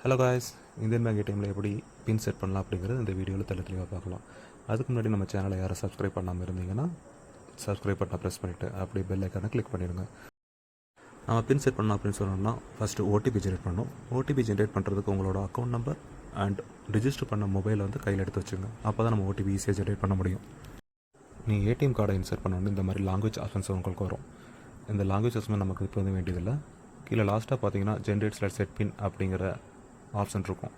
Hello guys, Indian bank ஏடிஎம்மில் எப்படி pin set பண்ணலாம் அப்படிங்கிறது இந்த வீடியோவில் தெளிவாக பார்க்கலாம். அதுக்கு முன்னாடி நம்ம சேனலை யாரும் சப்ஸ்கிரைப் பண்ணாமல் இருந்தீங்கன்னா சப்ஸ்கிரைப் பட்டனை ப்ரெஸ் பண்ணிவிட்டு அப்படி பெல் ஐக்கானை கிளிக் பண்ணிடுங்க. நம்ம பின் செட் பண்ணலாம் அப்படின்னு சொன்னோம்னா ஃபஸ்ட்டு ஓடிபி ஜென்ரேட் பண்ணணும். ஓடிபி ஜென்ரேட் பண்ணுறதுக்கு உங்களோட அக்கௌண்ட் நம்பர் அண்ட் ரிஜிஸ்டர் பண்ண மொபைலை வந்து கையில் எடுத்து வச்சுங்க. அப்போ தான் நம்ம ஓடிபி ஈஸியாக ஜென்ரேட் பண்ண முடியும். நீங்கள் ஏடிஎம் கார்டை இன்சர்ட் பண்ணணும். இந்த மாதிரி லாங்குவேஜ் ஆப்ஷன்ஸ் உங்களுக்கு வரும். இந்த லாங்குவேஜ் ஆப்ஷன் நமக்கு இப்போ வந்து வேண்டியதில்லை. கீழே லாஸ்ட்டாக பார்த்தீங்கன்னா ஜென்ரேட் செட் பின் அப்படிங்கிற ஆப்ஷன் இருக்கும்.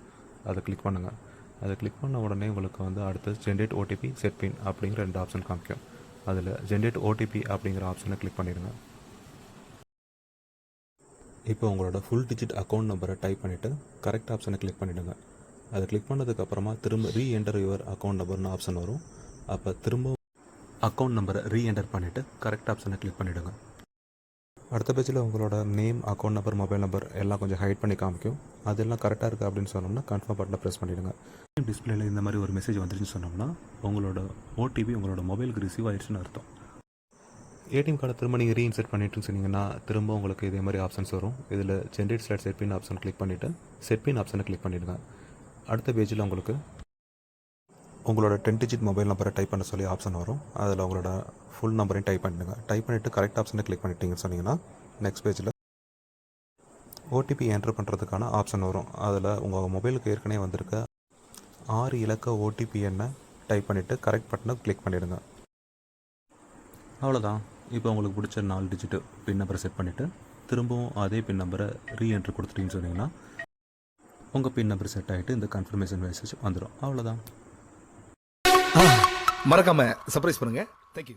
அதை கிளிக் பண்ணுங்கள். அதை கிளிக் பண்ண உடனே உங்களுக்கு வந்து அடுத்து ஜென்ரேட் ஓடிபி செட் பின் அப்படிங்கிற 2 ஆப்ஷன் காமிக்கும். அதில் ஜென்ரேட் ஓடிபி அப்படிங்கிற ஆப்ஷனை கிளிக் பண்ணிடுங்க. இப்போ உங்களோட ஃபுல் டிஜிட் அக்கௌண்ட் நம்பரை டைப் பண்ணிவிட்டு கரெக்ட் ஆப்ஷனை கிளிக் பண்ணிவிடுங்க. அதை கிளிக் பண்ணதுக்கப்புறமா திரும்ப ரீஎன்டர் யுவர் அக்கௌண்ட் நம்பர்னு ஆப்ஷன் வரும். அப்போ திரும்ப அக்கௌண்ட் நம்பரை ரீஎன்டர் பண்ணிவிட்டு கரெக்ட் ஆப்ஷனை கிளிக் பண்ணிவிடுங்க. அடுத்த பேஜில் உங்களோட name, account number, mobile number எல்லாம் கொஞ்சம் ஹைட் பண்ணி காமிக்கும். அதெல்லாம் கரெக்டாக இருக்குது அப்படின்னு சொன்னோம்னா கன்ஃபார்ம் பட்டனை ப்ரெஸ் பண்ணிவிடுங்க. டிஸ்பிளேயில் இந்த மாதிரி ஒரு மெசேஜ் வந்துருச்சுன்னு சொன்னோம்னா உங்களோட ஓடிபி உங்களோட மொபைலுக்கு ரிசீவ் ஆயிடுச்சுன்னு அர்த்தம். ஏடிஎம் கார்டை திரும்ப நீங்கள் ரீஇன்சர்ட் பண்ணிட்டுன்னு சொன்னீங்கன்னா திரும்ப உங்களுக்கு இதே மாதிரி ஆப்ஷன்ஸ் வரும். இதில் ஜென்ரேட் செட் பின் ஆப்ஷன் கிளிக் பண்ணிவிட்டு செட் பின் ஆப்ஷனை கிளிக் பண்ணிவிடுங்க. அடுத்த பேஜில் உங்களுக்கு உங்களோட 10 டிஜிட் மொபைல் நம்பரை டைப் பண்ண சொல்லி ஆப்ஷன் வரும். அதில் உங்களோட ஃபுல் நம்பரையும் டைப் பண்ணிடுங்க. டைப் பண்ணிவிட்டு கரெக்ட் ஆப்ஷனை கிளிக் பண்ணிட்டீங்கன்னு சொன்னீங்கன்னா நெக்ஸ்ட் பேஜில் ஓடிபி என்ட்ரு பண்ணுறதுக்கான ஆப்ஷன் வரும். அதில் உங்கள் மொபைலுக்கு ஏற்கனவே வந்திருக்க 6 இலக்க ஓடிபி எண்ணை டைப் பண்ணிவிட்டு கரெக்ட் பட்டனை கிளிக் பண்ணிவிடுங்க. அவ்வளோதான். இப்போ உங்களுக்கு பிடிச்ச 4 டிஜிட்டு பின் நம்பரை செட் பண்ணிவிட்டு திரும்பவும் அதே பின் நம்பரை ரீஎன்ட்ரு கொடுத்துட்டீங்கன்னு சொன்னீங்கன்னா உங்கள் பின் நம்பர் செட் ஆகிட்டு இந்த கன்ஃபர்மேஷன் மெசேஜ் வந்துடும். அவ்வளோதான். மறக்காம சர்ப்ரைஸ் பண்ணுங்க. தேங்க்யூ.